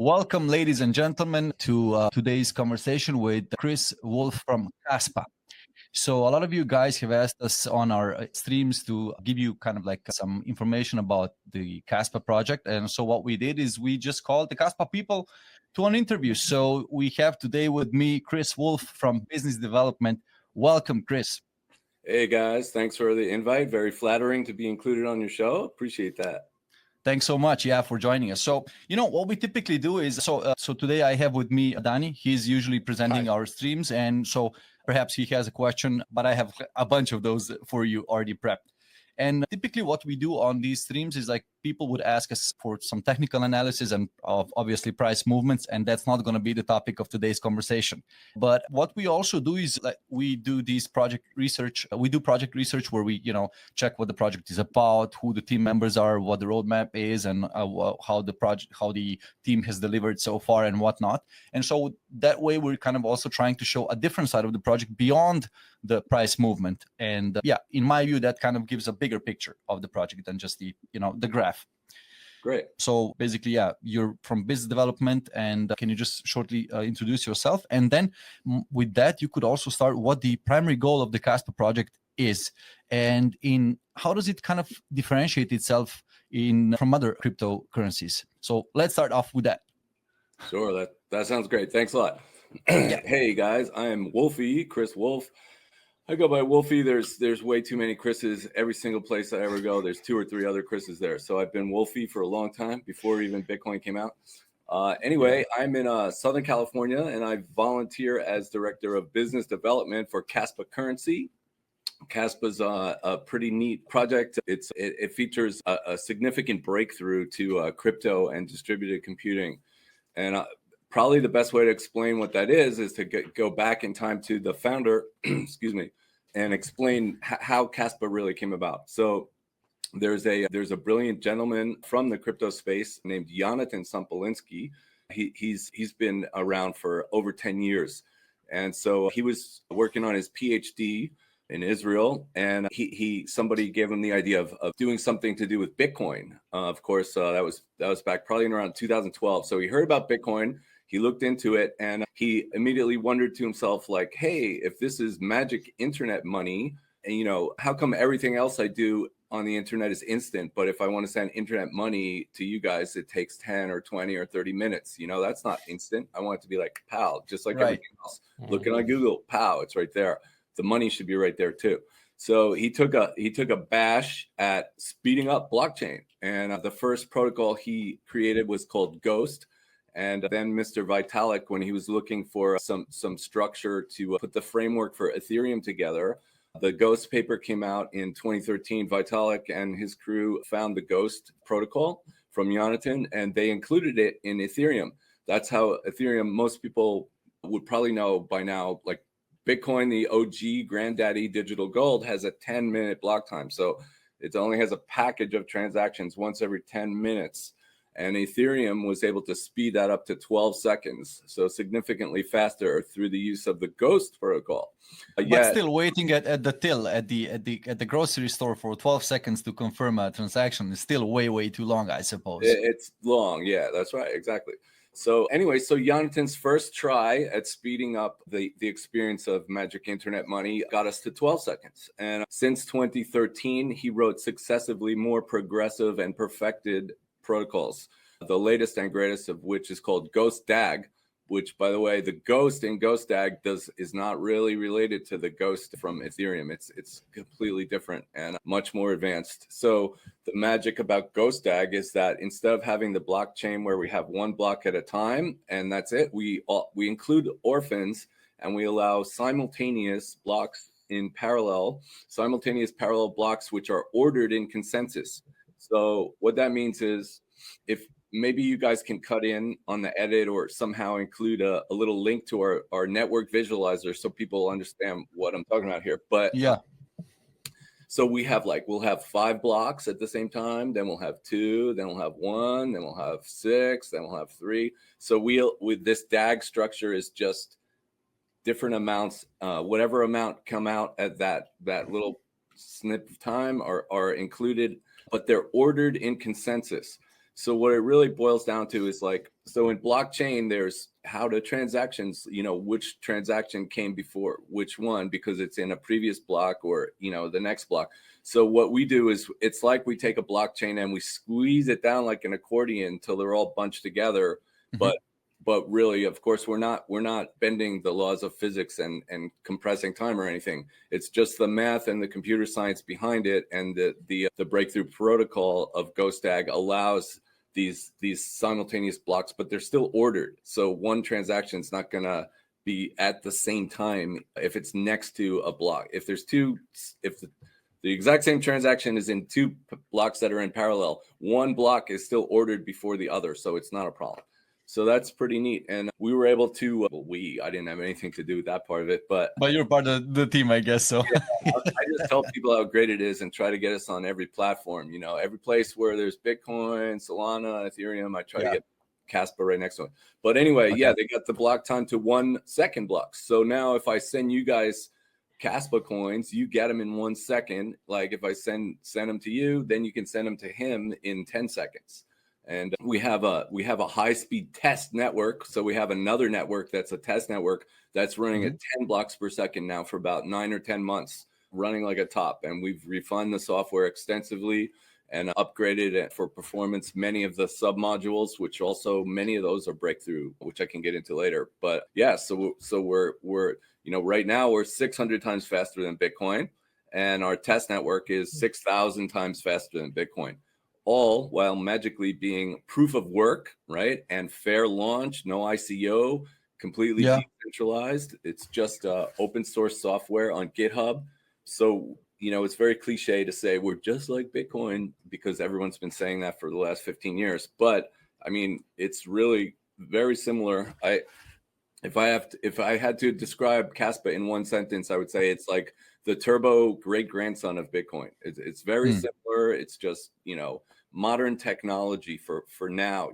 welcome, ladies and gentlemen, to today's conversation with Chris Wolf from Caspa. So a lot of you guys have asked us on our streams to give you kind of like some information about the Caspa project. And so what we did is we just called the Caspa people to an interview. So we have today with me Chris Wolf from Business Development. Welcome, Chris. Hey guys, thanks for the invite. Very flattering to be included on your show. Appreciate that. Thanks so much, for joining us. So, what we typically do is, so today I have with me Danny. He's usually presenting our streams, and so perhaps he has a question, but I have a bunch of those for you already prepped. And typically what we do on these streams is like people would ask us for some technical analysis and of obviously price movements, and that's not going to be the topic of today's conversation. But what we also do is like we do these project research. We do project research where we, check what the project is about, who the team members are, what the roadmap is, and how the team has delivered so far and whatnot. And so that way we're kind of also trying to show a different side of the project beyond the price movement. And in my view, that kind of gives a bigger picture of the project than just the graph. Great. So basically, you're from business development, and can you just shortly introduce yourself? And then with that, you could also start what the primary goal of the Caspa project is, and in how does it kind of differentiate itself from other cryptocurrencies. So let's start off with that. Sure, that sounds great. Thanks a lot. Hey guys, I am Wolfie, Chris Wolf. I go by Wolfie. There's way too many Chris's. Every single place I ever go, there's 2 or 3 other Chris's there. So I've been Wolfie for a long time, before even Bitcoin came out. Anyway, I'm in Southern California, and I volunteer as Director of Business Development for Caspa Currency. Caspa's a pretty neat project. It features a significant breakthrough to crypto and distributed computing. And probably the best way to explain what that is to go back in time to the founder, excuse me, and explain how Caspa really came about. So there's a brilliant gentleman from the crypto space named Jonathan Sampolinski. He's been around for over 10 years. And so he was working on his PhD in Israel, and somebody gave him the idea of doing something to do with Bitcoin. Of course, that was back probably in around 2012. So he heard about Bitcoin. He looked into it, and he immediately wondered to himself, like, hey, if this is magic internet money, and how come everything else I do on the internet is instant, but if I want to send internet money to you guys, it takes 10 or 20 or 30 minutes. That's not instant. I want it to be like pow, just like everything else. Looking on Google, pow, it's right there. The money should be right there too. So he took a bash at speeding up blockchain, and the first protocol he created was called Ghost. And then Mr. Vitalik, when he was looking for some structure to put the framework for Ethereum together, the Ghost paper came out in 2013. Vitalik and his crew found the Ghost protocol from Jonathan, and they included it in Ethereum. That's how Ethereum, most people would probably know by now, like Bitcoin, the OG granddaddy digital gold, has a 10-minute block time. So it only has a package of transactions once every 10 minutes. And Ethereum was able to speed that up to 12 seconds, so significantly faster through the use of the Ghost protocol. But still waiting at the till at the grocery store for 12 seconds to confirm a transaction is still way too long, I suppose. It's long, yeah, that's right, exactly. So anyway, Jonathan's first try at speeding up the experience of magic internet money got us to 12 seconds. And since 2013, he wrote successively more progressive and perfected protocols, the latest and greatest of which is called Ghost DAG, which, by the way, the Ghost in Ghost DAG is not really related to the Ghost from Ethereum. It's completely different and much more advanced. So the magic about Ghost DAG is that instead of having the blockchain where we have one block at a time and that's it, we include orphans, and we allow simultaneous blocks in parallel, simultaneous parallel blocks which are ordered in consensus. So what that means is, if maybe you guys can cut in on the edit or somehow include a little link to our network visualizer so people understand what I'm talking about here. But yeah. So we'll have 5 blocks at the same time, then we'll have 2, then we'll have 1, then we'll have 6, then we'll have 3. So with this DAG structure is just different amounts, whatever amount come out at that little snip of time are included, but they're ordered in consensus. So what it really boils down to is like, so in blockchain, there's how the transactions, which transaction came before which one, because it's in a previous block or, the next block. So what we do is it's like we take a blockchain and we squeeze it down like an accordion until they're all bunched together. Mhm. But really, of course, we're not bending the laws of physics and compressing time or anything. It's just the math and the computer science behind it, and the breakthrough protocol of GoStag allows these simultaneous blocks, but they're still ordered. So one transaction is not gonna be at the same time if it's next to a block. If the exact same transaction is in two blocks that are in parallel, one block is still ordered before the other, so it's not a problem. So that's pretty neat. And we were able to, I didn't have anything to do with that part of it, but you're part of the team, I guess. So yeah, I just tell people how great it is and try to get us on every platform, every place where there's Bitcoin, Solana, Ethereum, I try to get Caspa right next to it. But anyway, Okay. they got the block time to 1 second blocks. So now if I send you guys Caspa coins, you get them in 1 second. Like if I send them to you, then you can send them to him in 10 seconds. And we have a high-speed test network. So we have another network that's a test network that's running at 10 blocks per second now for about 9 or 10 months, running like a top. And we've refined the software extensively and upgraded it for performance. Many of the sub-modules, which also many of those are breakthrough, which I can get into later. But yeah, so we're right now we're 600 times faster than Bitcoin, and our test network is 6,000 times faster than Bitcoin, all while magically being proof of work, right? And fair launch, no ICO, completely decentralized. It's just open source software on GitHub. So, it's very cliche to say we're just like Bitcoin because everyone's been saying that for the last 15 years. But I mean, it's really very similar. If I had to describe Caspa in one sentence, I would say it's like the turbo great grandson of Bitcoin. It's very similar. It's just, modern technology for now.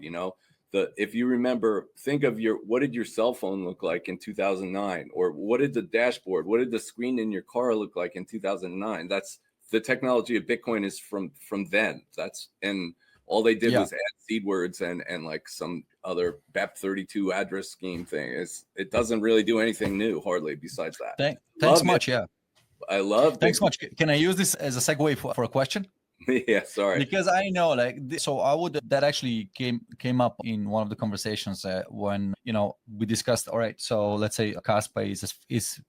If you remember, think of what did your cell phone look like in 2009, or what did the dashboard, what did the screen in your car look like in 2009? That's the technology of Bitcoin is from then. And all they did was add seed words and like some other BEP32 address scheme thing. It doesn't really do anything new, hardly, besides that. Thanks much. Yeah. I love Thanks Bitcoin. much. Can I use this as a segue for a question? Yeah, sorry. Because I know, so I would that actually came up in one of the conversations when we discussed. All right, so let's say Caspa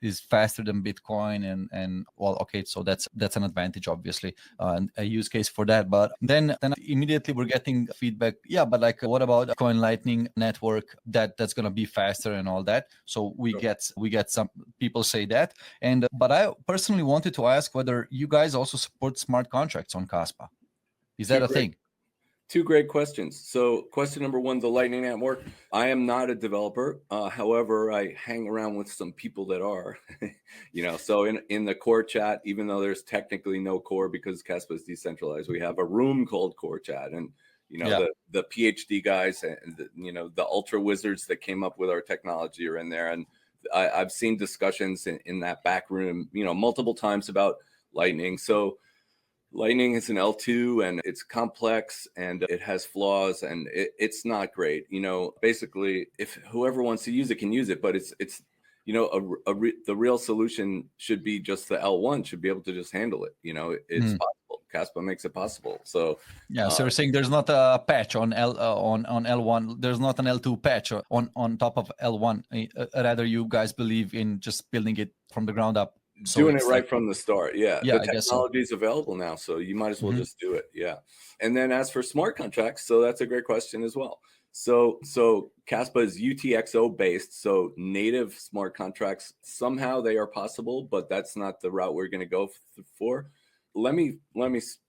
is faster than Bitcoin, and well, okay, so that's an advantage, obviously, and a use case for that. But then immediately we're getting feedback. Yeah, but like, what about Bitcoin Lightning Network? That's gonna be faster and all that. So we get some people say that, but I personally wanted to ask whether you guys also support smart contracts on Caspa. Is that a thing? Two great questions. So question number one, the Lightning Network. I am not a developer. However, I hang around with some people that are, so in the core chat, even though there's technically no core because Caspa is decentralized, we have a room called core chat. And, the PhD guys and, the ultra wizards that came up with our technology are in there. And I've seen discussions in that back room, multiple times about Lightning. So Lightning is an L2 and it's complex and it has flaws and it's not great. Basically, if whoever wants to use it can use it, but it's the real solution should be just the L1 should be able to just handle it. It's possible. Caspa makes it possible. So so you're saying there's not a patch on on L1. There's not an L2 patch on top of L1. Rather, you guys believe in just building it from the ground up. So doing it right from the start. Yeah. The I guess so. technology is available now, so you might as well just do it. Yeah. And then as for smart contracts, so that's a great question as well. So Caspa is UTXO based, so native smart contracts, somehow they are possible, but that's not the route we're going to go for. Let me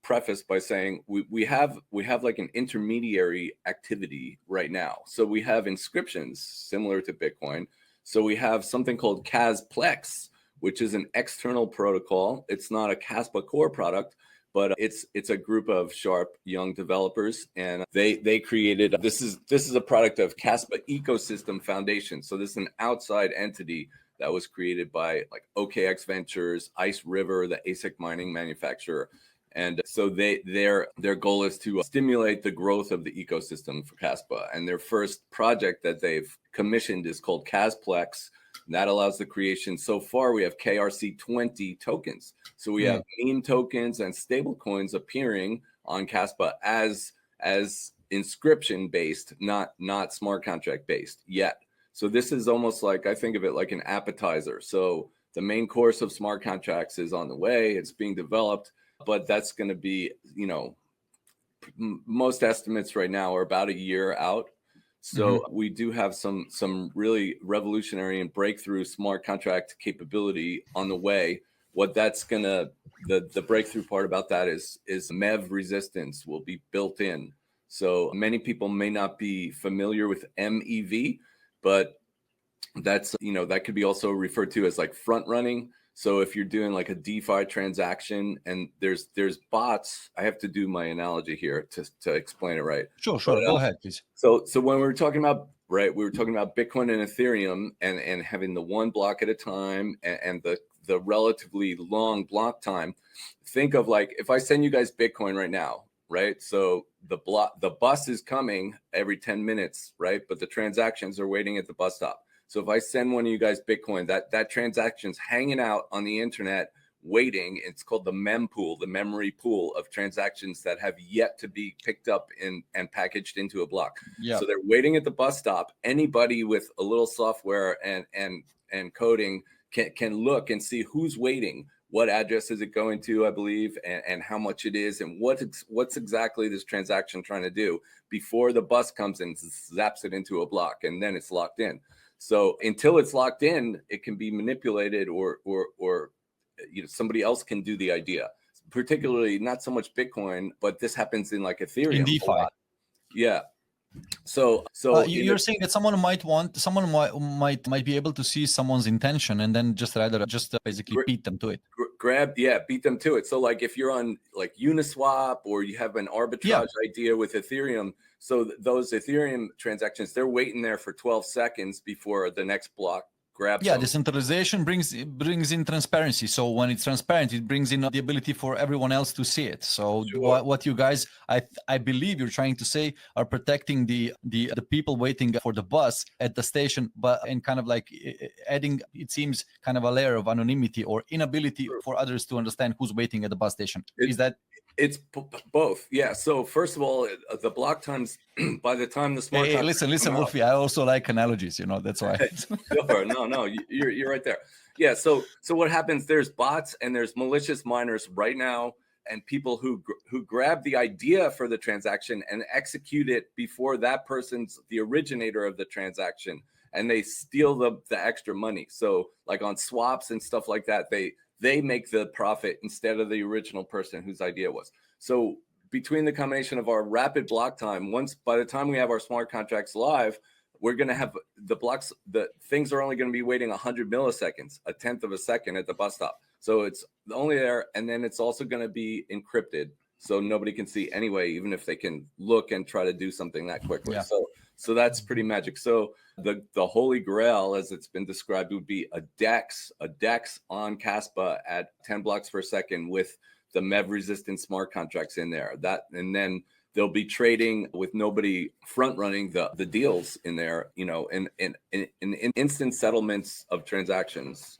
preface by saying we have like an intermediary activity right now. So we have inscriptions similar to Bitcoin. So we have something called Casplex, which is an external protocol. It's not a Caspa core product, but it's a group of sharp young developers, and they created this is a product of Caspa Ecosystem Foundation. So this is an outside entity that was created by like OKX Ventures, Ice River, the ASIC mining manufacturer, And so their goal is to stimulate the growth of the ecosystem for Caspa. And their first project that they've commissioned is called Casplex. That allows the creation. So far, we have KRC20 tokens. So we have meme tokens and stable coins appearing on Caspa as inscription based, not smart contract based yet. So this is almost like, I think of it like an appetizer. So the main course of smart contracts is on the way. It's being developed, but that's going to be, most estimates right now are about a year out. So we do have some really revolutionary and breakthrough smart contract capability on the way. What that's gonna, the breakthrough part about that is MEV resistance will be built in. So many people may not be familiar with MEV, but that's, that could be also referred to as like front running. So if you're doing like a DeFi transaction and there's bots, I have to do my analogy here to explain it right. Sure. Go ahead, please. So when we were talking about, we were talking about Bitcoin and Ethereum and having the one block at a time and the relatively long block time. Think of like, if I send you guys Bitcoin right now, right? So the bus is coming every 10 minutes, right? But the transactions are waiting at the bus stop. So if I send one of you guys Bitcoin, that transaction's hanging out on the internet waiting. It's called the mem pool, the memory pool of transactions that have yet to be picked up and packaged into a block. Yeah. So they're waiting at the bus stop. Anybody with a little software and coding can look and see who's waiting, what address is it going to, I believe, and how much it is, and what's exactly this transaction trying to do before the bus comes and zaps it into a block, and then it's locked in. So until it's locked in, it can be manipulated or somebody else can do the idea. Particularly not so much Bitcoin, but this happens in like Ethereum. In DeFi. Yeah. So you're saying that someone might be able to see someone's intention and then just basically beat them to it. Beat them to it. So like if you're on like Uniswap or you have an arbitrage idea with Ethereum, so those Ethereum transactions, they're waiting there for 12 seconds before the next block grabs them. Decentralization brings in transparency. So when it's transparent, it brings in the ability for everyone else to see it. So Sure. what you guys, I believe you're trying to say, are protecting the people waiting for the bus at the station, and kind of like adding, it seems, kind of a layer of anonymity or inability for others to understand who's waiting at the bus station. Is that? It's both. Yeah. So first of all, the block times, by the time the smart contracts listen, Wolfie, I also like analogies, that's why. Sure. No, you're right there. Yeah. So what happens, there's bots and there's malicious miners right now, and people who grab the idea for the transaction and execute it before that person's the originator of the transaction, and they steal the extra money. So like on swaps and stuff like that, they make the profit instead of the original person whose idea was. So between the combination of our rapid block time, by the time we have our smart contracts live, we're going to have the things are only going to be waiting 100 milliseconds, a tenth of a second at the bus stop. So it's only there. And then it's also going to be encrypted. So nobody can see anyway, even if they can look and try to do something that quickly. Yeah. So that's pretty magic. So the holy grail, as it's been described, would be a DEX on Caspa at 10 blocks per second with the MEV resistant smart contracts in there. And then they'll be trading with nobody front running the deals in there, in instant settlements of transactions,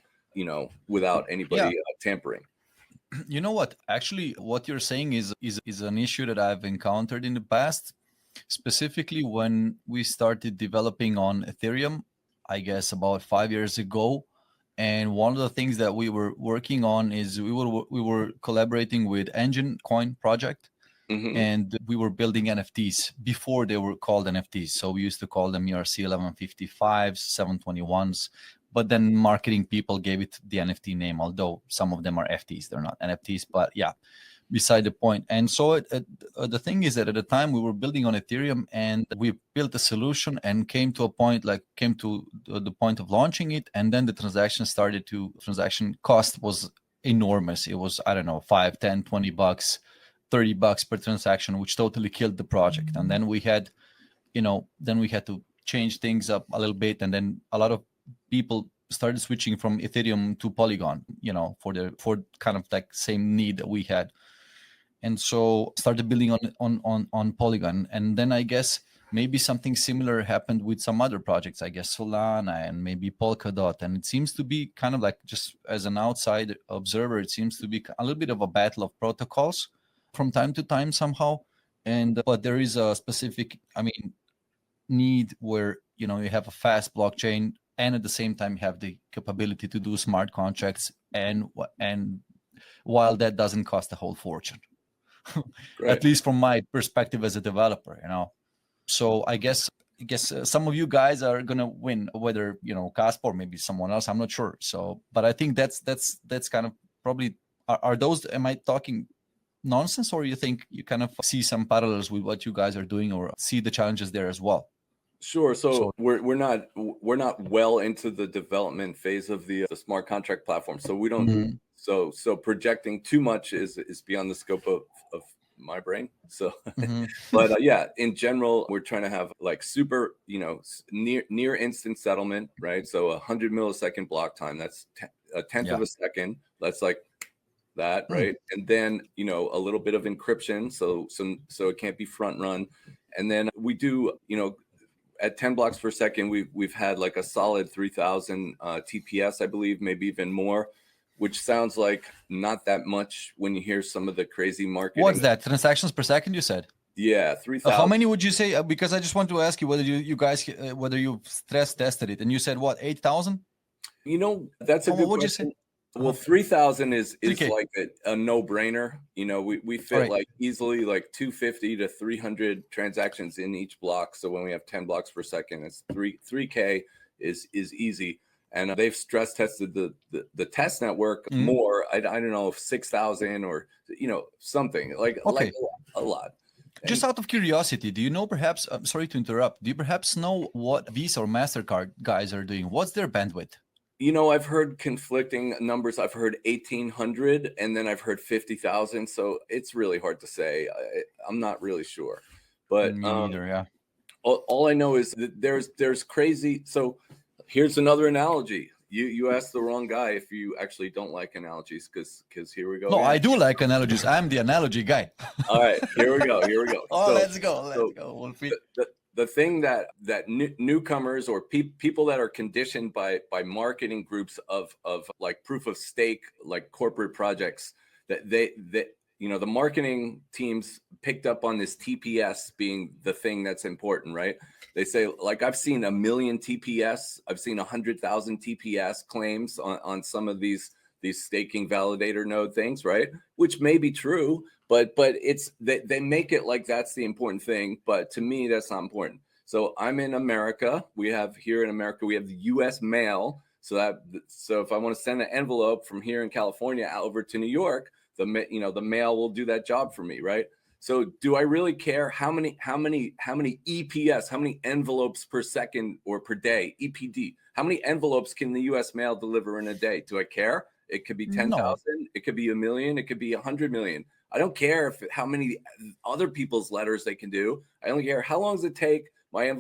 without anybody tampering. You know what? Actually, what you're saying is an issue that I've encountered in the past. Specifically when we started developing on Ethereum, I guess about 5 years ago. And one of the things that we were working on is we were collaborating with Engine Coin project, and we were building NFTs before they were called NFTs. So we used to call them ERC 1155s, 721s, but then marketing people gave it the NFT name, although some of them are FTs. They're not NFTs, but yeah. Beside the point. And so the thing is that at the time we were building on Ethereum, and we built a solution and came to the point of launching it. And then the transaction cost was enormous. It was, I don't know, $5, $10, $20, $30 per transaction, which totally killed the project. And then we had to change things up a little bit. And then a lot of people started switching from Ethereum to Polygon, for kind of like same need that we had. and so started building on Polygon. And then I guess maybe something similar happened with some other projects, I guess Solana and maybe Polkadot. And it seems to be kind of like, just as an outside observer, it seems to be a little bit of a battle of protocols from time to time somehow. And but there is a specific, need where you have a fast blockchain, and at the same time you have the capability to do smart contracts, and while that doesn't cost a whole fortune. At least from my perspective as a developer, so I guess some of you guys are gonna win, whether Casper or maybe someone else, I'm not sure. So but I think that's kind of probably, are those, am I talking nonsense, or you think you kind of see some parallels with what you guys are doing, or see the challenges there as well? Sure. So we're not well into the development phase of the smart contract platform. So we don't. So projecting too much is beyond the scope of my brain. So, but yeah, in general, we're trying to have like super, near instant settlement, right? So 100 millisecond block time. That's a tenth of a second. That's like that, right? And then a little bit of encryption, so it can't be front run. And then we do, at 10 blocks per second, we've had like a solid 3,000 TPS, I believe, maybe even more, which sounds like not that much when you hear some of the crazy marketing. What's that? Transactions per second, you said? Yeah, 3,000. How many would you say? Because I just want to ask you whether you guys whether you stress tested it, and you said what, 8,000? That's a good What'd question. You say? Well, 3,000 is 3K. like a no-brainer. We fit like easily like 250 to 300 transactions in each block. So when we have 10 blocks per second, it's 3K is easy. And they've stress tested the test network more. I don't know if 6,000 or something like a lot. Just out of curiosity, do you know, perhaps? I'm sorry to interrupt. Do you perhaps know what Visa or MasterCard guys are doing? What's their bandwidth? I've heard conflicting numbers. I've heard 1,800, and then I've heard 50,000. So it's really hard to say. I'm not really sure. But me neither. Yeah. All I know is that there's crazy. So here's another analogy. You asked the wrong guy if you actually don't like analogies, because here we go. No, I do like analogies. I'm the analogy guy. All right, here we go. Let's go. Wolfie. The thing that newcomers or people that are conditioned by marketing groups of like proof of stake, like corporate projects, that the marketing teams picked up on this TPS being the thing that's important, right? They say, like, I've seen 1 million TPS, I've seen 100,000 TPS claims on some of these staking validator node things, right? Which may be true, but it's they make it like that's the important thing. But to me, that's not important. So I'm in America. We have the U.S. mail. So if I want to send an envelope from here in California over to New York, the mail will do that job for me, right? So do I really care how many EPS, how many envelopes per second or per day, EPD? How many envelopes can the U.S. mail deliver in a day? Do I care? It could be 10,000, It could be 1 million, it could be 100 million. I don't care how many other people's letters they can do. I only care how long does it take my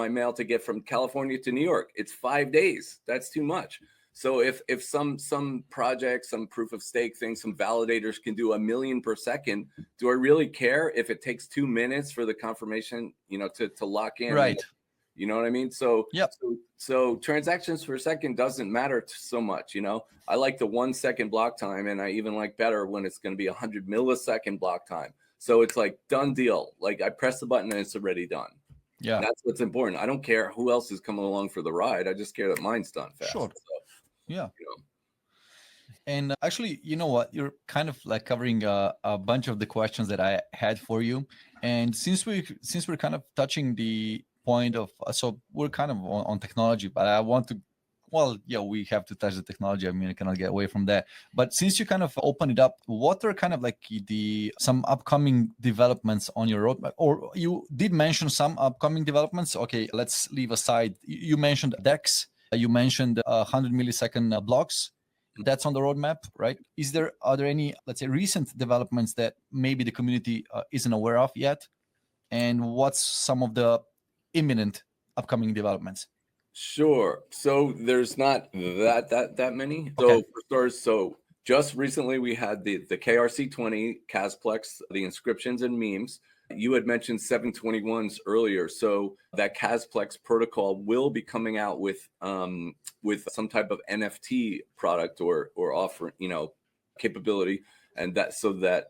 mail to get from California to New York. It's 5 days. That's too much. So if some project, some proof of stake thing, some validators can do 1 million per second, do I really care if it takes 2 minutes for the confirmation, to lock in? Right. You know what I mean? So, yep. So transactions per second doesn't matter so much. I like the 1 second block time, and I even like better when it's going to be 100 millisecond block time. So it's like done deal. Like I press the button and it's already done. Yeah. That's what's important. I don't care who else is coming along for the ride. I just care that mine's done fast. Sure. So, yeah. And actually, you know what? You're kind of like covering a bunch of the questions that I had for you. And since we're kind of touching the point of, so we're kind of on technology, but I want to, we have to touch the technology. I mean, I cannot get away from that. But since you kind of open it up, what are kind of like some upcoming developments on your roadmap? Or you did mention some upcoming developments. Okay, let's leave aside. You mentioned DEX. You mentioned 100 millisecond blocks. That's on the roadmap, right? Are there any, let's say, recent developments that maybe the community isn't aware of yet? And what's some of the imminent upcoming developments? Sure. So there's not that many. So Okay. for starters, Just recently, we had the KRC20, Casplex, the inscriptions and memes. You had mentioned 721s earlier, so that Casplex protocol will be coming out with some type of NFT product or offer, capability, and that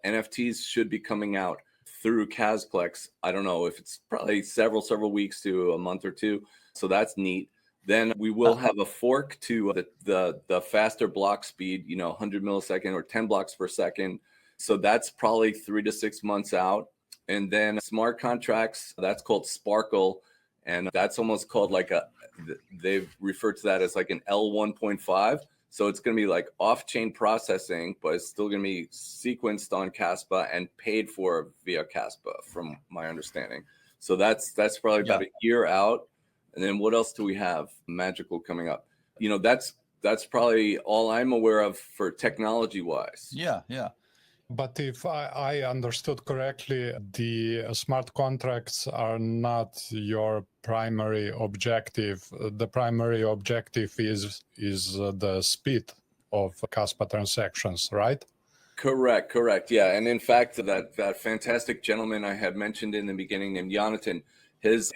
NFTs should be coming out through Casplex. I don't know if it's probably several weeks to a month or two, so that's neat. Then we will have a fork to the faster block speed, 100 millisecond or 10 blocks per second. So that's probably 3 to 6 months out. And then smart contracts, that's called Sparkle. And that's almost called they've referred to that as like an L1.5. So it's going to be like off-chain processing, but it's still going to be sequenced on Caspa and paid for via Caspa, from my understanding. So that's probably about a year out. And then what else do we have magical coming up? That's probably all I'm aware of for technology-wise. Yeah. But if I understood correctly, the smart contracts are not your primary objective. The primary objective is the speed of Caspa transactions, right? Correct. Yeah. And in fact, that fantastic gentleman I had mentioned in the beginning named Jonathan, his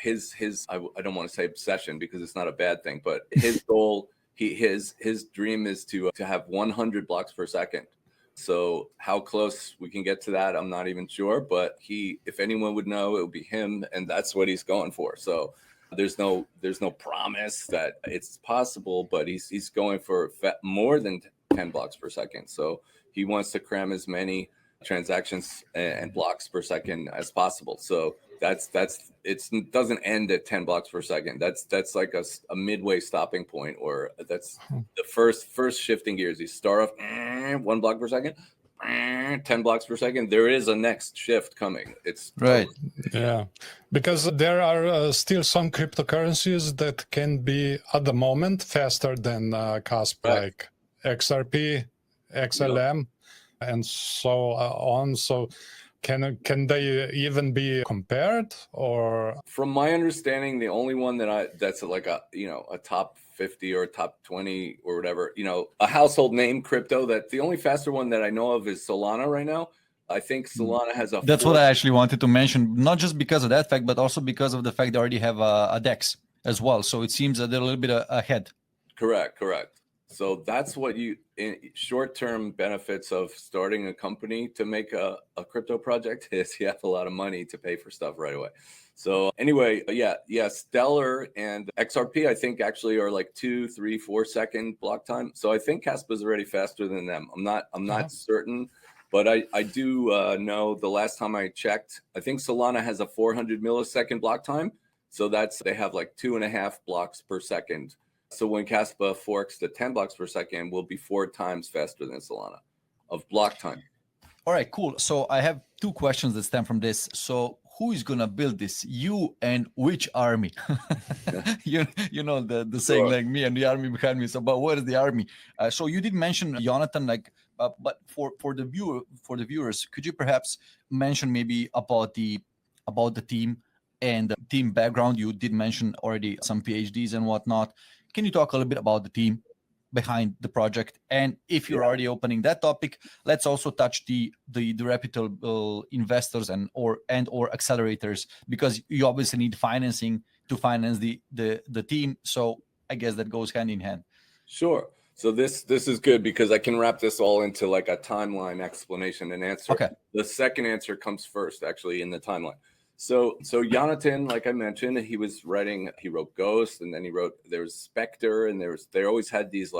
I don't want to say obsession because it's not a bad thing, but his goal, his dream is to have 100 blocks per second. So how close we can get to that, I'm not even sure, but if anyone would know, it would be him, and that's what he's going for. So there's no promise that it's possible, but he's going for more than 10 blocks per second. So he wants to cram as many transactions and blocks per second as possible. So it doesn't end at 10 blocks per second. That's like a midway stopping point, or that's the first shifting gears. You start off 1 block per second, 10 blocks per second. There is a next shift coming. It's right. Yeah, because there are still some cryptocurrencies that can be at the moment faster than Caspa, like XRP, XLM, and so on. So can they even be compared? Or from my understanding, the only one that's like a top 50 or top 20 or whatever, a household name crypto, that the only faster one that I know of is Solana right now. I think Solana has That's what I actually wanted to mention, not just because of that fact, but also because of the fact they already have a DEX as well. So it seems that they're a little bit ahead. Correct. So that's what short-term benefits of starting a company to make a crypto project is you have a lot of money to pay for stuff right away. So anyway, yeah, Stellar and XRP, I think actually are like 2, 3, 4 second block time. So I think Caspa is already faster than them. I'm not certain, but I do know the last time I checked, I think Solana has a 400 millisecond block time. So they have like 2.5 blocks per second. So when Caspa forks to 10 blocks per second, will be 4 times faster than Solana of block time. All right, cool. So I have 2 questions that stem from this. So who is going to build this? You and which army? you know the saying, Sure. like me and the army behind me. So, but what is the army? So you did mention Jonathan, but for the viewers, could you perhaps mention maybe about the team and the team background? You did mention already some PhDs and whatnot. Can you talk a little bit about the team behind the project? And if you're already opening that topic, let's also touch the reputable investors and or accelerators, because you obviously need financing to finance the team. So I guess that goes hand in hand. Sure. So this is good because I can wrap this all into like a timeline explanation and answer. Okay. The second answer comes first, actually, in the timeline. So Jonathan, like I mentioned, he wrote Ghost, and then there was Spectre, and they always had these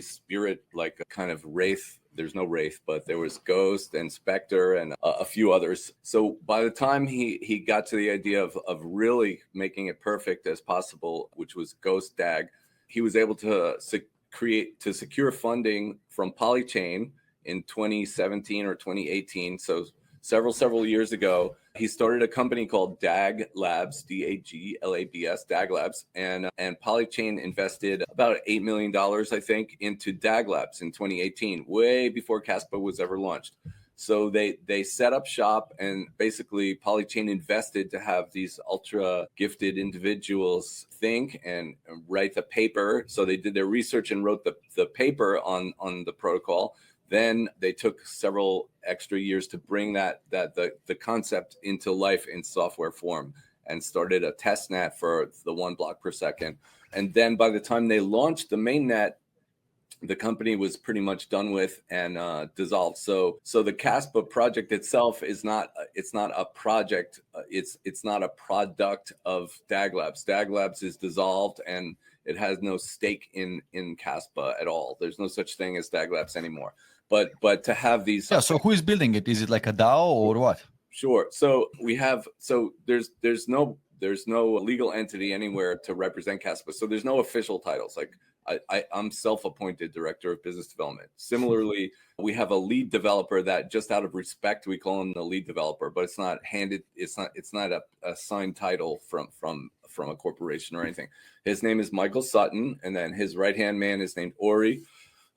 spirit, like a kind of wraith. There's no wraith, but there was Ghost and Spectre and a few others. So by the time he got to the idea of really making it perfect as possible, which was Ghost DAG, he was able to secure funding from Polychain in 2017 or 2018. So several years ago, he started a company called DAG Labs, DAGLABS, DAG Labs, and Polychain invested about $8 million, I think, into DAG Labs in 2018, way before Caspa was ever launched. So they set up shop, and basically Polychain invested to have these ultra gifted individuals think and write the paper. So they did their research and wrote the paper on the protocol. Then they took several extra years to bring the concept into life in software form, and started a test net for the 1 block per second. And then by the time they launched the mainnet, the company was pretty much done with and dissolved. So the Caspa project itself is not, it's not a project. It's not a product of DAG Labs. DAG Labs is dissolved, and it has no stake in Caspa at all. There's no such thing as DAG Labs anymore. But to have these, Yeah. So who is building it? Is it like a DAO or what? Sure. So we have, so there's no legal entity anywhere to represent Caspa. So there's no official titles. Like I'm self-appointed director of business development. Similarly, we have a lead developer that, just out of respect, we call him the lead developer, but it's not handed. It's not a signed title from a corporation or anything. His name is Michael Sutton, and then his right-hand man is named Ori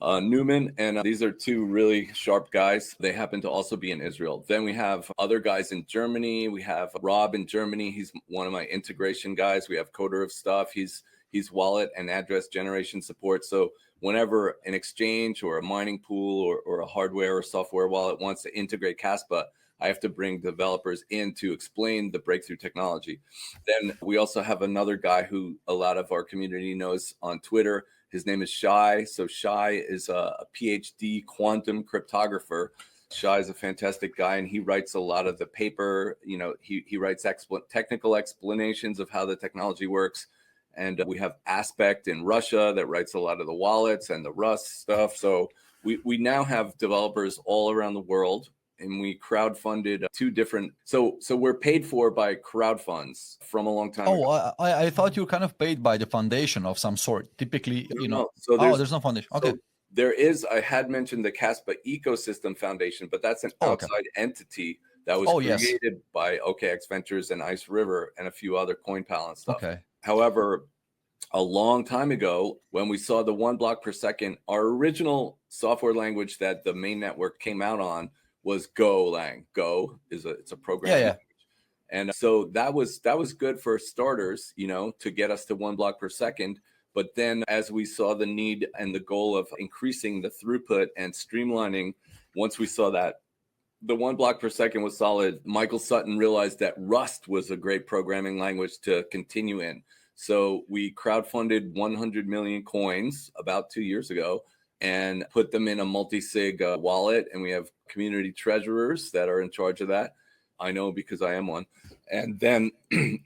Newman, and these are two really sharp guys. They happen to also be in Israel. Then we have other guys in Germany. We have Rob in Germany. He's one of my integration guys. We have Coder of Stuff. He's wallet and address generation support. So whenever an exchange or a mining pool or a hardware or software wallet wants to integrate Caspa, I have to bring developers in to explain the breakthrough technology. Then we also have another guy who a lot of our community knows on Twitter. His name is Shai. So Shai is a PhD quantum cryptographer. Shai is a fantastic guy, and he writes a lot of the paper. You know, he writes technical explanations of how the technology works. And we have Aspect in Russia that writes a lot of the wallets and the Rust stuff. So we now have developers all around the world, and we crowdfunded two different. So we're paid for by crowd funds from a long time ago. Oh, I thought you were kind of paid by the foundation of some sort. Typically, you know. So There's no foundation. Okay. So there is. I had mentioned the Caspa Ecosystem Foundation, but that's an outside entity that was created by OKX Ventures and Ice River and a few other CoinPal and stuff. Okay. However, a long time ago, when we saw the 1 block per second, our original software language that the main network came out on was Golang. Go it's a programming language. And so that was good for starters, you know, to get us to 1 block per second. But then as we saw the need and the goal of increasing the throughput and streamlining, once we saw that the 1 block per second was solid, Michael Sutton realized that Rust was a great programming language to continue in. So we crowdfunded 100 million coins about 2 years ago and put them in a multi-sig wallet. And we have community treasurers that are in charge of that. I know because I am one. And then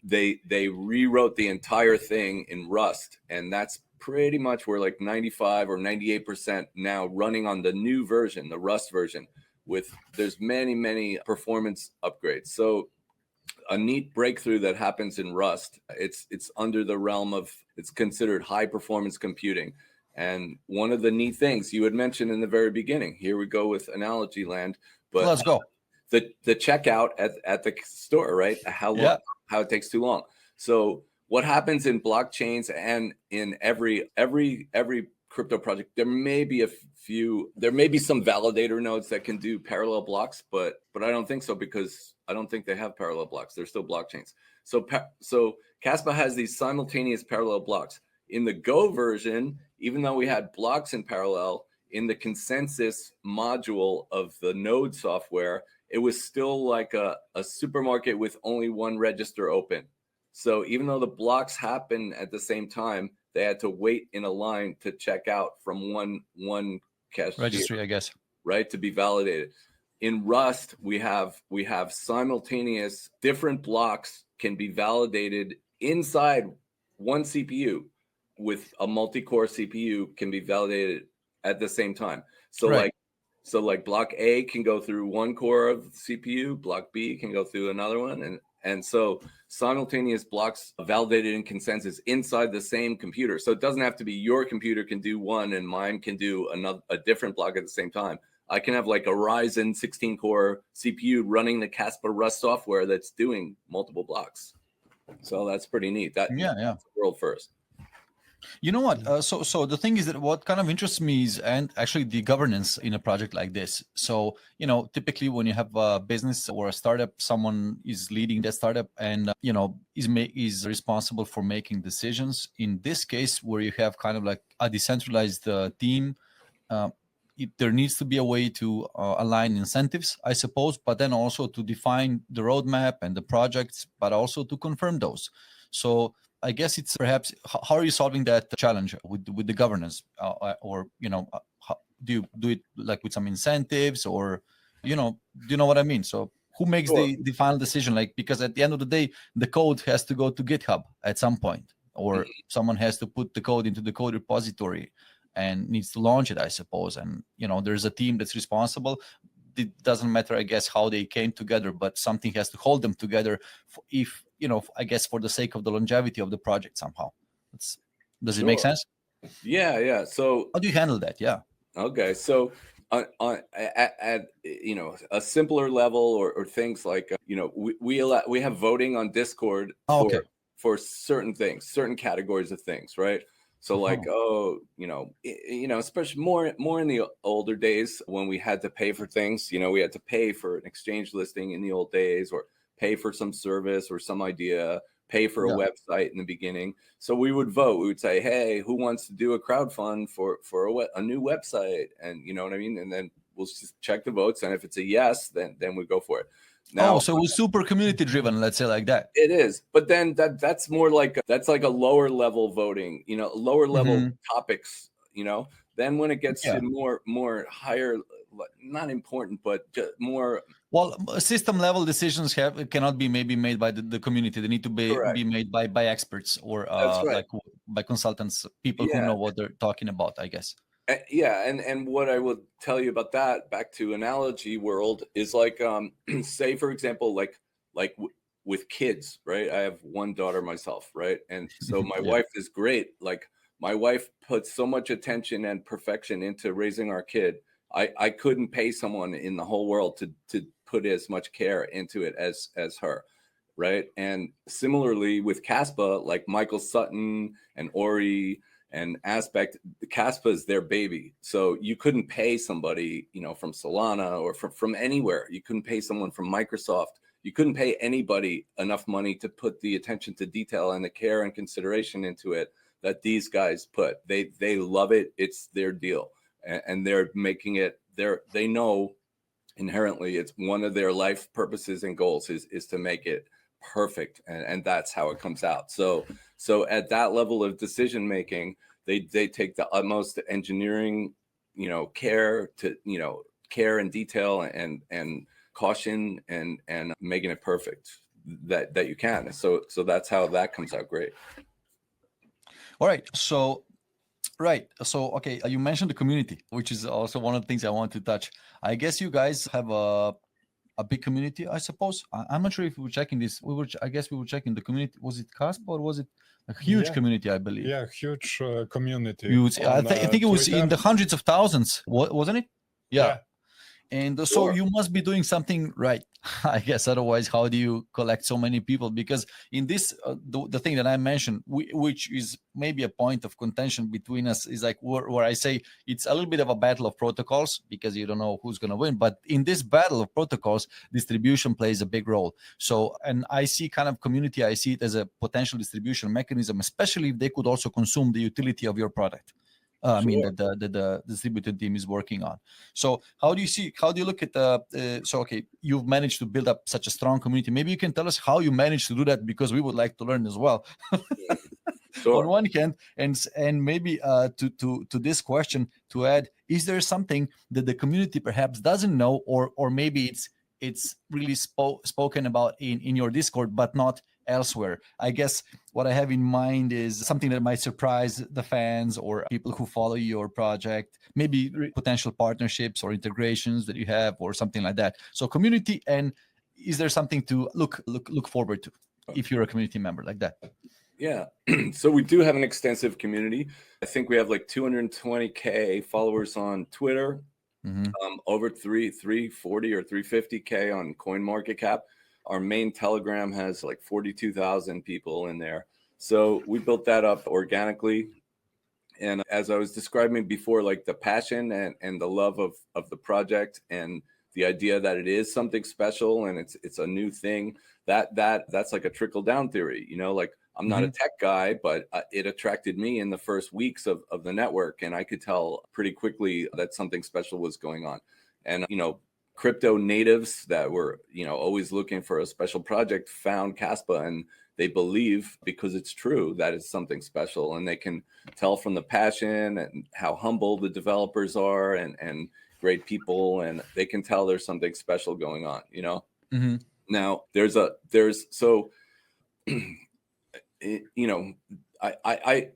they rewrote the entire thing in Rust. And that's pretty much, we're like 95 or 98% now running on the new version, the Rust version. There's many performance upgrades. So a neat breakthrough that happens in Rust, it's under the realm of, it's considered high performance computing. And one of the neat things you had mentioned in the very beginning, here we go with analogy land, but let's go. The checkout at the store, right? How it takes too long. So what happens in blockchains and in every crypto project, there may be some validator nodes that can do parallel blocks, but I don't think so, because I don't think they have parallel blocks. They're still blockchains. So Caspa has these simultaneous parallel blocks. In the Go version, even though we had blocks in parallel, in the consensus module of the node software, it was still like a supermarket with only one register open. So even though the blocks happen at the same time, they had to wait in a line to check out from one cashier, registry, I guess, right, to be validated. In Rust, we have simultaneous different blocks can be validated inside one CPU, with a multi-core CPU can be validated at the same time. So like block A can go through one core of the CPU, block B can go through another one, and so simultaneous blocks validated in consensus inside the same computer. So it doesn't have to be your computer can do one and mine can do a different block at the same time. I can have like a Ryzen 16-core CPU running the Caspa Rust software that's doing multiple blocks. So that's pretty neat. That's world first. You know what? So the thing is that what kind of interests me is, and actually the governance in a project like this. So, you know, typically when you have a business or a startup, someone is leading that startup and, you know, is responsible for making decisions. In this case, where you have kind of like a decentralized team, there needs to be a way to align incentives, I suppose, but then also to define the roadmap and the projects, but also to confirm those. So I guess it's perhaps how are you solving that challenge with the governance, or how, do you do it like with some incentives, or do you know what I mean? So who makes Sure. the final decision? Like, because at the end of the day, the code has to go to GitHub at some point, or someone has to put the code into the code repository and needs to launch it, I suppose. And there's a team that's responsible. It doesn't matter, I guess, how they came together, but something has to hold them together if I guess for the sake of the longevity of the project somehow. Does it make Sure. sense? Yeah. So How do you handle that? Yeah. okay, so at a simpler level, or things like we have voting on Discord Oh, okay. for certain things, certain categories of things, right? So like, especially more in the older days when we had to pay for things, we had to pay for an exchange listing in the old days, or pay for some service or some idea, pay for a Yeah. website in the beginning. So we would vote. We would say, hey, who wants to do a crowdfund for a new website? And you know what I mean? And then we'll just check the votes. And if it's a yes, then we go for it. Now, So it was super community driven, let's say, like that. it is, but then that's more like a lower level voting, lower level topics, Then when it gets Yeah. to more higher, not important, but just more. Well, system level decisions cannot be maybe made by the community. They need to be Correct. made by experts, or That's right. like by consultants, people who Yeah. know what they're talking about, I guess. Yeah, and what I would tell you about that, back to analogy world, is like, say for example, with kids, right? I have one daughter myself, right? And so my Yeah. wife is great. Like, my wife puts so much attention and perfection into raising our kid. I couldn't pay someone in the whole world to put as much care into it as her, right? And similarly with Caspa, like Michael Sutton and Ori and Aspect, the Caspa is their baby. So you couldn't pay somebody, from Solana or from anywhere. You couldn't pay someone from Microsoft. You couldn't pay anybody enough money to put the attention to detail and the care and consideration into it that these guys put. They love it. It's their deal. And they're making it they know inherently it's one of their life purposes and goals is to make it perfect, and that's how it comes out. So at that level of decision making, they take the utmost engineering care to care and detail and caution and making it perfect that you can. So that's how that comes out great. All right. So okay, you mentioned the community, which is also one of the things I want to touch. I guess you guys have a big community, I suppose. I'm not sure if we were checking this. I guess we were checking the community. Was it Caspa, or was it a huge community? I believe. Yeah, huge community. Huge. I think it was Twitter. in the hundreds of thousands, wasn't it? Yeah. And so Sure. you must be doing something right, I guess. Otherwise, how do you collect so many people? Because in this, the thing that I mentioned, which is maybe a point of contention between us, is like where I say it's a little bit of a battle of protocols, because you don't know who's going to win. But in this battle of protocols, distribution plays a big role. So, and I see kind of community, I see it as a potential distribution mechanism, especially if they could also consume the utility of your product. I mean, Sure. that the distributed team is working on. So how do you look at so okay, you've managed to build up such a strong community. Maybe you can tell us how you managed to do that, because we would like to learn as well. Sure. On one hand, and maybe to this question to add, is there something that the community perhaps doesn't know, or maybe it's really spoken about in your Discord but not elsewhere? I guess what I have in mind is something that might surprise the fans or people who follow your project, maybe potential partnerships or integrations that you have, or something like that. So community, and is there something to look forward to if you're a community member like that? Yeah. So we do have an extensive community. I think we have like 220K followers on Twitter, over 340 or 350K on CoinMarketCap. Our main Telegram has like 42,000 people in there. So we built that up organically. And as I was describing before, like the passion and the love of the project, and the idea that it is something special and it's a new thing, that's like a trickle down theory, like I'm not a tech guy, but it attracted me in the first weeks of the network. And I could tell pretty quickly that something special was going on. And, crypto natives that were, always looking for a special project found Caspa, and they believe, because it's true, that it's something special. And they can tell from the passion and how humble the developers are and great people. And they can tell there's something special going on, Mm-hmm. Now I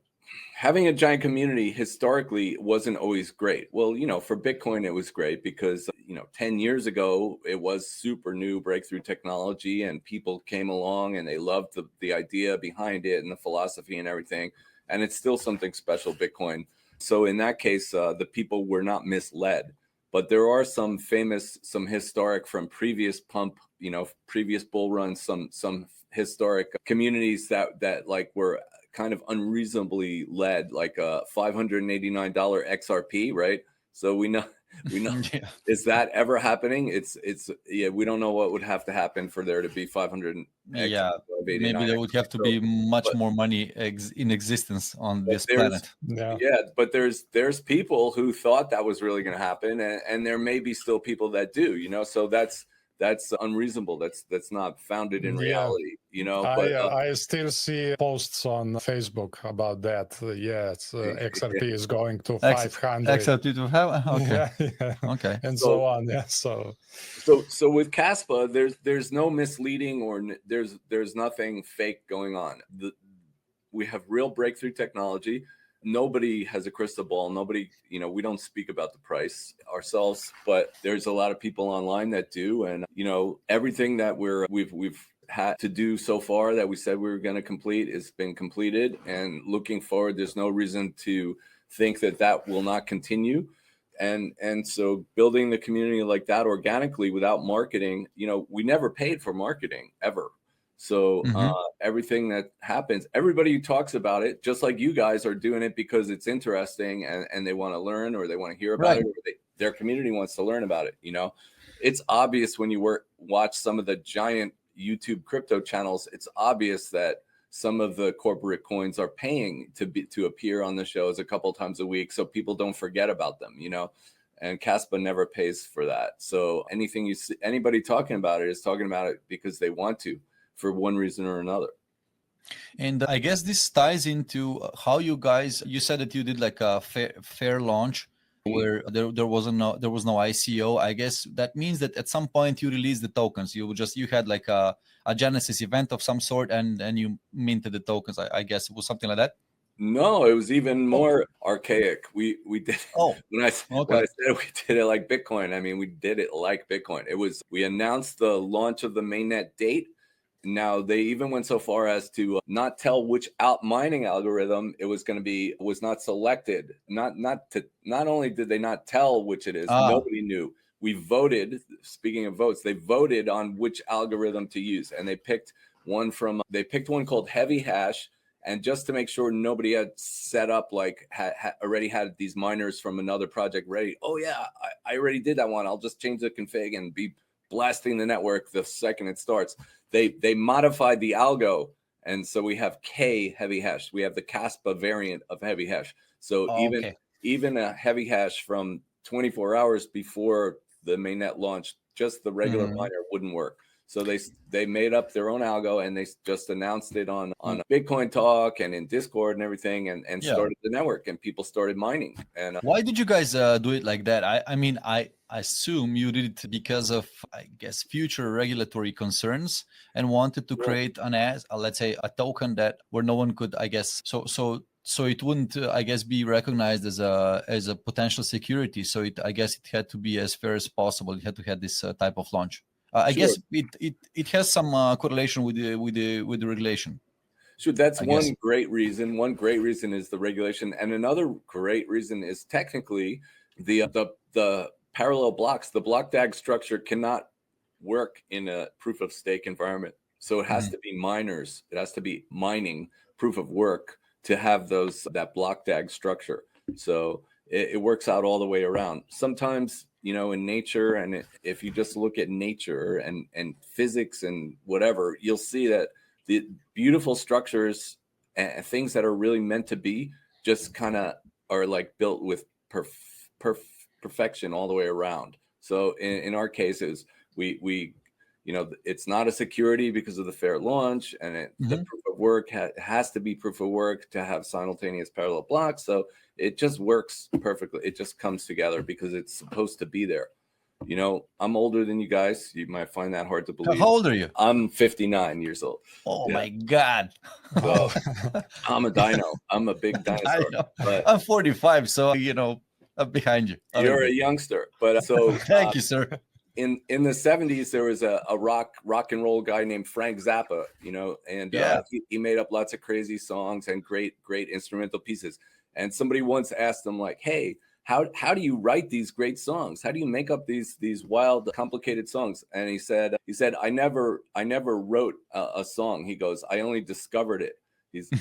having a giant community historically wasn't always great. Well, for Bitcoin, it was great because, 10 years ago, it was super new breakthrough technology, and people came along and they loved the idea behind it and the philosophy and everything. And it's still something special, Bitcoin. So in that case, the people were not misled. But there are some historic from previous previous bull runs, some historic communities that like were kind of unreasonably led, like a $589 XRP, right? So we know Yeah. is that ever happening? It's we don't know what would have to happen for there to be 500 Yeah, maybe there would have to be much more money in existence on this planet. But there's people who thought that was really going to happen, and there may be still people that do, so that's unreasonable. That's not founded in reality, But I still see posts on Facebook about that. XRP is going to 500. XRP to have okay, okay, and so on. Yeah, so with Caspa, there's no misleading or there's nothing fake going on. We have real breakthrough technology. Nobody has a crystal ball. Nobody, we don't speak about the price ourselves, but there's a lot of people online that do. And, everything that we've had to do so far that we said we were going to complete has been completed. And looking forward, there's no reason to think that will not continue. And so building the community like that organically without marketing, we never paid for marketing ever. So everything that happens, everybody who talks about it, just like you guys are doing it because it's interesting and they want to learn or they want to hear about it, or their community wants to learn about it. It's obvious when you watch some of the giant YouTube crypto channels, it's obvious that some of the corporate coins are paying to appear on the shows a couple times a week, so people don't forget about them. And Caspa never pays for that. So anything you see, anybody talking about it is talking about it because they want to, for one reason or another. And I guess this ties into how you guys, you said that you did like a fair launch where there was no ICO. I guess that means that at some point you released the tokens. You had like a Genesis event of some sort and you minted the tokens. I guess it was something like that. No, it was even more archaic. We did when I said we did it like Bitcoin, I mean we did it like Bitcoin. We announced the launch of the mainnet date. Now they even went so far as to not tell which mining algorithm it was going to be, was not selected. Not only did they not tell which it is, nobody knew. We voted, speaking of votes, they voted on which algorithm to use, and they picked one called Heavy Hash. And just to make sure nobody had set up, like already had these miners from another project ready. Oh yeah, I already did that one. I'll just change the config and be blasting the network the second it starts. They modified the algo, and so we have K Heavy Hash. We have the Caspa variant of Heavy Hash. So even a Heavy Hash from 24 hours before the mainnet launched, just the regular miner wouldn't work. So they made up their own algo and they just announced it on Bitcoin Talk and in Discord and everything and started the network and people started mining. And why did you guys do it like that? I mean, I assume you did it because of, I guess, future regulatory concerns and wanted to create let's say a token where no one could, I guess, so it wouldn't, I guess, be recognized as a potential security. So I guess it had to be as fair as possible. It had to have this type of launch. I guess it has some correlation with the regulation. Sure, that's one great reason. One great reason is the regulation, and another great reason is technically the parallel blocks. The block DAG structure cannot work in a proof of stake environment, so it has to be miners. It has to be mining proof of work to have that block DAG structure. So it works out all the way around. Sometimes, in nature, and if you just look at nature and physics and whatever, you'll see that the beautiful structures and things that are really meant to be just kind of are like built with perfection all the way around. So in our cases, we it's not a security because of the fair launch, and the proof of work has to be proof of work to have simultaneous parallel blocks. So it just works perfectly. It just comes together because it's supposed to be there. I'm older than you guys. You might find that hard to believe. How old are you? I'm 59 years old. Oh my God. So I'm a dino. I'm a big dinosaur. But I'm 45, so I'm behind you. You're a youngster. But so thank you, sir. In the 70s, there was a rock and roll guy named Frank Zappa, and he made up lots of crazy songs and great instrumental pieces. And somebody once asked him, like, hey, how do you write these great songs? How do you make up these wild, complicated songs? And he said, I never wrote a song. He goes, I only discovered it.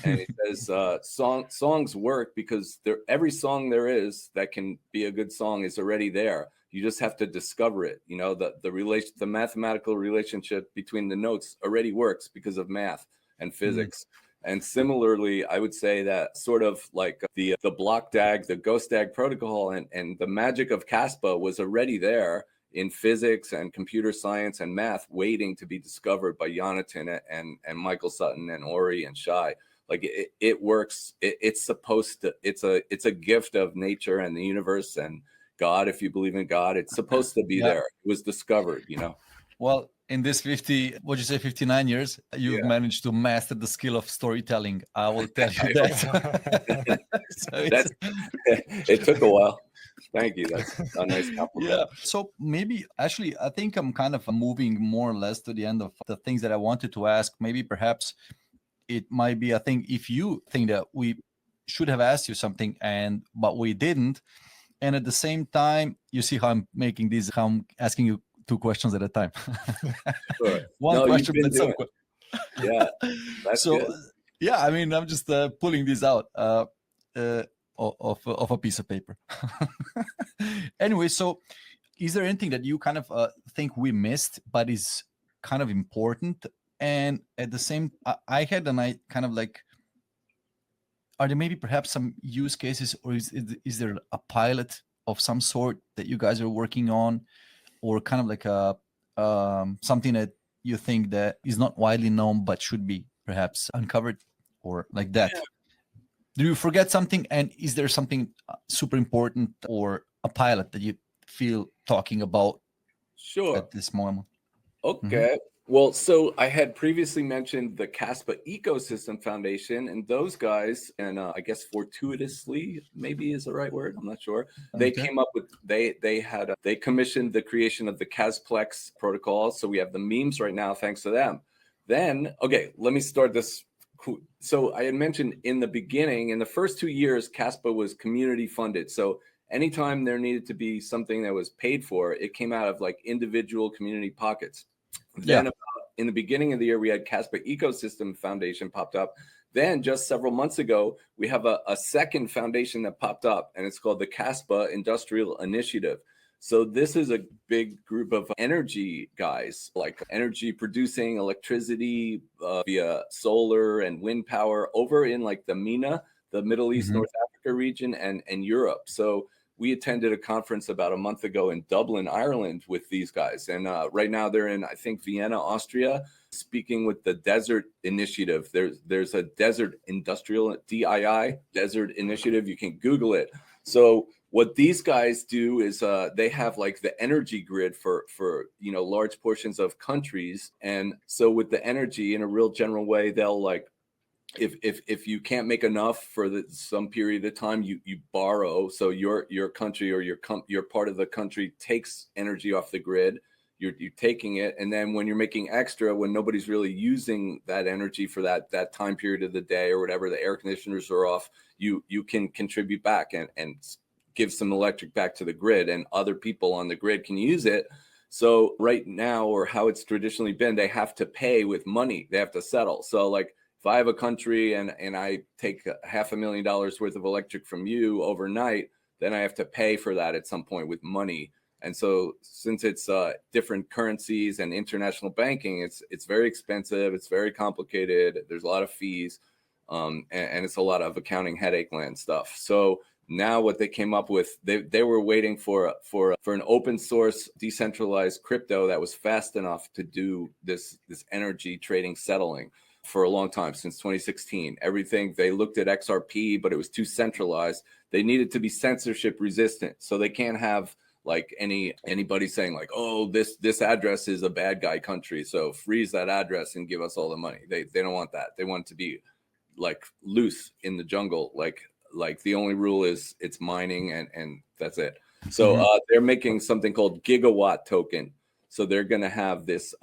And he says, songs work because every song there is that can be a good song is already there. You just have to discover it. The mathematical relationship between the notes already works because of math and physics. And similarly, I would say that sort of like the block DAG, the Ghost DAG protocol, and the magic of Caspa was already there in physics and computer science and math, waiting to be discovered by Jonathan and Michael Sutton and Ori and Shai. Like it works. It's supposed to. It's a gift of nature and the universe and God. If you believe in God, it's supposed to be there. It was discovered. Well, in this 59 years, you've managed to master the skill of storytelling. I will tell you that. It took a while. Thank you. That's a nice compliment. Yeah. So maybe, actually, I think I'm kind of moving more or less to the end of the things that I wanted to ask. Maybe perhaps it might be, I think, if you think that we should have asked you something but we didn't. And at the same time, you see how I'm making these, how I'm asking you 2 questions at a time. Sure. One question, but some questions. Yeah, that's so good. Yeah, I mean, I'm just pulling this out of a piece of paper. Anyway, so is there anything that you kind of think we missed but is kind of important? And at the same, I had an I kind of like, are there maybe perhaps some use cases, or is there a pilot of some sort that you guys are working on, or kind of like a something that you think that is not widely known but should be perhaps uncovered, or like that? Yeah. Do you forget something? And is there something super important or a pilot that you feel talking about at this moment? Okay. Well, so I had previously mentioned the Caspa Ecosystem Foundation, and those guys, and I guess fortuitously maybe is the right word, I'm not sure. They came up with, they commissioned the creation of the Casplex protocol. So we have the memes right now, thanks to them. Then, okay, let me start this. So I had mentioned in the beginning, in the first 2 years, Caspa was community funded. So anytime there needed to be something that was paid for, it came out of like individual community pockets. Then in the beginning of the year, we had Caspa Ecosystem Foundation popped up. Then just several months ago, we have a second foundation that popped up, and it's called the Caspa Industrial Initiative. So this is a big group of energy guys, like energy producing electricity via solar and wind power over in like the MENA, the Middle East, North Africa region, and Europe. So we attended a conference about a month ago in Dublin, Ireland with these guys. And right now they're in, I think, Vienna, Austria, speaking with the Desert Initiative. There's a Desert Industrial, DII, Desert Initiative. You can Google it. So what these guys do is they have like the energy grid for large portions of countries. And so with the energy, in a real general way, they'll like, if you can't make enough for some period of time, you borrow. So your country or your part of the country takes energy off the grid. You're taking it, and then when you're making extra, when nobody's really using that energy for that time period of the day or whatever, the air conditioners are off, you can contribute back and give some electric back to the grid, and other people on the grid can use it. So right now, or how it's traditionally been, they have to pay with money. They have to settle. So like, if I have a country and I take $500,000 worth of electric from you overnight, then I have to pay for that at some point with money. And so since it's different currencies and international banking, it's very expensive. It's very complicated. There's a lot of fees, and it's a lot of accounting headache land stuff. So now what they came up with, they were waiting for an open source decentralized crypto that was fast enough to do this energy trading settling for a long time, since 2016. Everything, they looked at XRP, but it was too centralized. They needed to be censorship resistant, so they can't have like anybody saying like, oh, this address is a bad guy country, so freeze that address and give us all the money. They don't want that. They want it to be like loose in the jungle, like the only rule is it's mining and that's it. So they're making something called Gigawatt token. So they're going to have this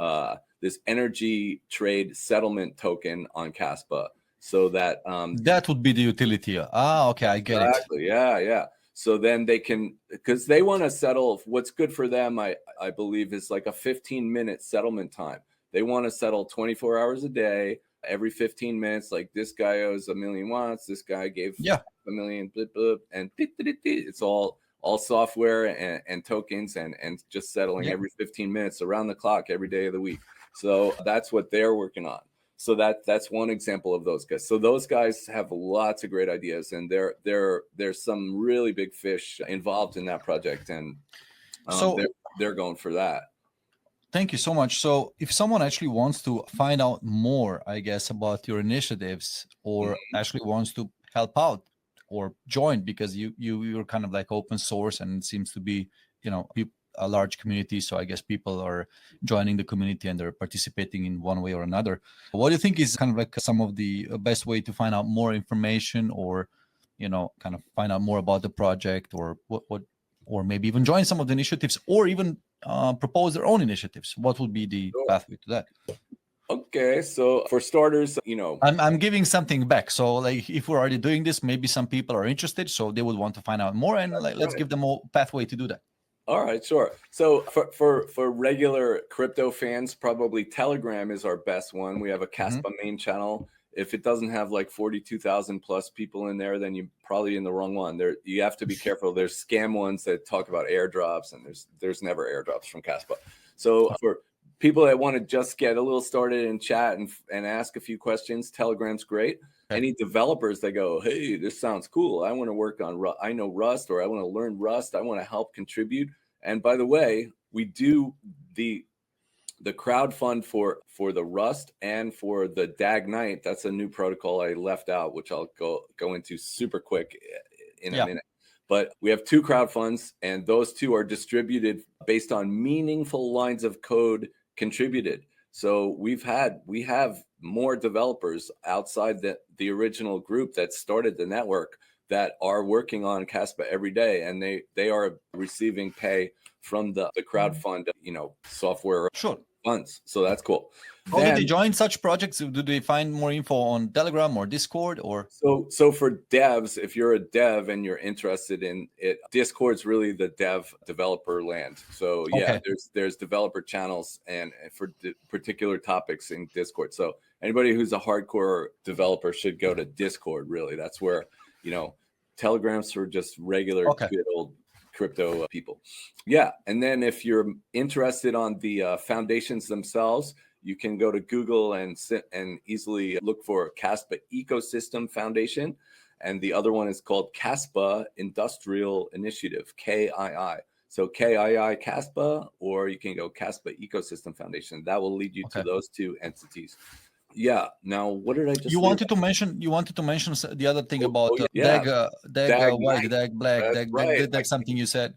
this energy trade settlement token on Kaspa, so that that would be the utility. Okay, I get exactly. Yeah. So then they can, because they want to settle. What's good for them, I believe, is like a 15-minute settlement time. They want to settle 24 hours a day, every 15 minutes. Like this guy owes 1 million watts. This guy gave 1 million, blah, blah, and it's all software and tokens and just settling every 15 minutes around the clock every day of the week. So that's what they're working on. So that's one example of those guys. So those guys have lots of great ideas, and there's some really big fish involved in that project, and so they're going for that. Thank you so much. So if someone actually wants to find out more, I guess, about your initiatives, or actually wants to help out or join, because you're kind of like open source and it seems to be, a large community. So I guess people are joining the community and they're participating in one way or another. What do you think is kind of like some of the best way to find out more information, or, kind of find out more about the project, or what, or maybe even join some of the initiatives, or even propose their own initiatives? What would be the pathway to that? Okay, so for starters, I'm giving something back. So like, if we're already doing this, maybe some people are interested, so they would want to find out more, and let's give them a pathway to do that. All right, sure. So for regular crypto fans, probably Telegram is our best one. We have a Kaspa main channel. If it doesn't have like 42,000 plus people in there, then you're probably in the wrong one. You have to be careful. There's scam ones that talk about airdrops, and there's never airdrops from Kaspa. So for people that want to just get a little started and chat and ask a few questions, Telegram's great. Okay. Any developers that go, hey, this sounds cool, I want to work on I know Rust, or I want to learn Rust, I want to help contribute. And by the way, we do the crowdfund for the Rust and for the Dagnite. That's a new protocol I left out, which I'll go into super quick in a minute. But we have 2 crowdfunds, and those 2 are distributed based on meaningful lines of code contributed. So we have more developers outside the original group that started the network that are working on Kaspa every day, and they are receiving pay from the crowdfund, software funds. So that's cool. How do they join such projects? Do they find more info on Telegram or Discord, or? So for devs, if you're a dev and you're interested in it, Discord's really the developer land. So there's developer channels and for particular topics in Discord. So anybody who's a hardcore developer should go to Discord. Really, that's where Telegram's for just regular good old crypto people. And then if you're interested on the foundations themselves, you can go to Google and easily look for Kaspa Ecosystem Foundation. And the other one is called Kaspa Industrial Initiative, KII. So KII Kaspa, or you can go Kaspa Ecosystem Foundation. That will lead you to those 2 entities. Now, what did I just? You wanted to mention the other thing about DAG white, DAG black, DAG something you said.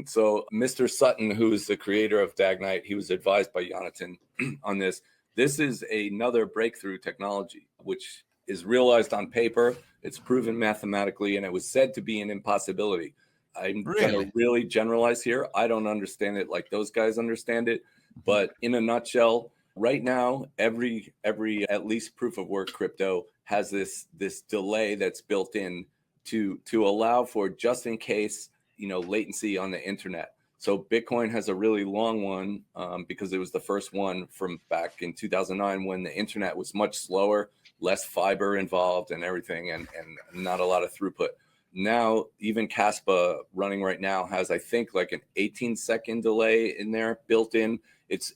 So Mr. Sutton, who is the creator of Dagnite, he was advised by Jonathan on this. This is another breakthrough technology, which is realized on paper. It's proven mathematically, and it was said to be an impossibility. I'm going to really generalize here. I don't understand it like those guys understand it, but in a nutshell, right now, every at least proof of work crypto has this delay that's built in to allow for just in case latency on the internet. So Bitcoin has a really long one because it was the first one from back in 2009 when the internet was much slower, less fiber involved and everything, and not a lot of throughput. now even Caspa running right now has, I think, like an 18-second delay in there built in. It's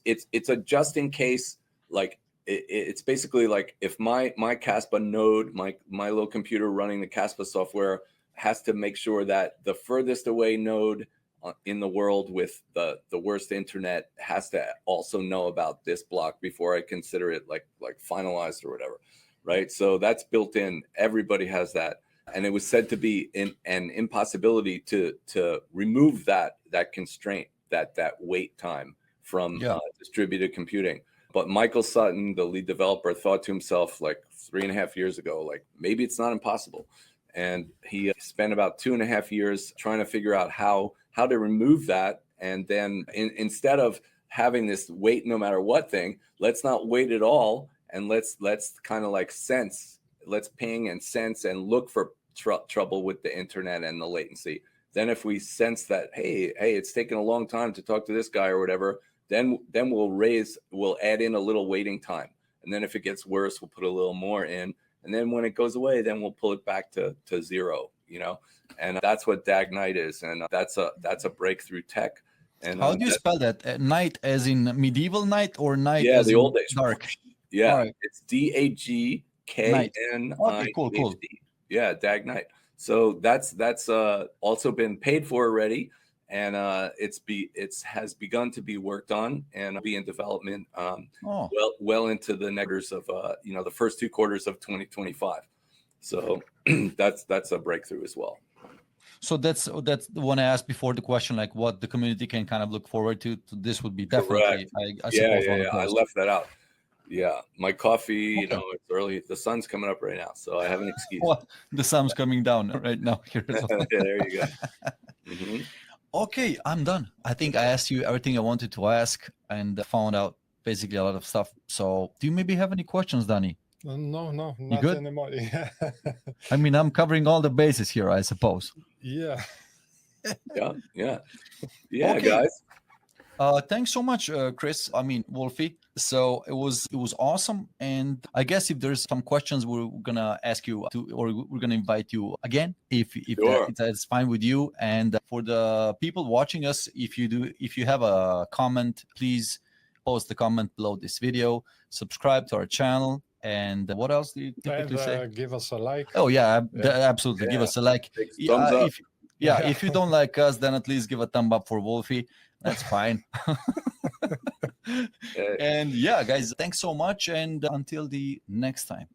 a just in case, like it's basically like if my Caspa node, my little computer running the Caspa software has to make sure that the furthest away node in the world with the worst internet has to also know about this block before I consider it like finalized or whatever, right? So that's built in. Everybody has that, and it was said to be an impossibility to remove that constraint, that wait time from distributed computing. But Michael Sutton, the lead developer, thought to himself like 3.5 years ago, like maybe it's not impossible. And he spent about 2.5 years trying to figure out how to remove that. And then instead of having this wait no matter what thing, let's not wait at all. And let's kind of like let's ping and sense and look for trouble with the internet and the latency. Then if we sense that, hey, it's taking a long time to talk to this guy or whatever, then we'll add in a little waiting time. And then if it gets worse, we'll put a little more in. And then when it goes away, then we'll pull it back to zero, and that's what DagNight is. And that's a breakthrough tech. And how do you spell that? Night as in medieval night or night? Yeah, as the in old days. Dark. Yeah, right. It's DAGKNIGHT. Okay, cool. Yeah, DagNight. So that's also been paid for already, and it has begun to be worked on and be in development well into the next of the first 2 quarters of 2025. So that's a breakthrough as well. So that's the one I asked before the question, like what the community can kind of look forward to. This would be definitely, I suppose. Yeah. I left that out. Yeah, my coffee, it's early. The sun's coming up right now, so I have an excuse. Well, the sun's coming down right now here. Yeah, there you go. Mm-hmm. Okay, I'm done. I think I asked you everything I wanted to ask and found out basically a lot of stuff. So do you maybe have any questions, Danny? No, you not good? anymore. Yeah. I mean, I'm covering all the bases here, I suppose. Yeah. Yeah, Okay. guys. Thanks so much, Chris. I mean, Wolfie. So it was awesome, and I guess if there's some questions, we're gonna ask you to, or we're gonna invite you again if Sure. that's fine with you. And for the people watching us, if you have a comment, please post the comment below this video. Subscribe to our channel, and what else do you typically say? Give us a like. Oh yeah, absolutely. Give us a like. Thumbs up. If you don't like us, then at least give a thumb up for Wolfie. That's fine. And yeah, guys, thanks so much. And until the next time.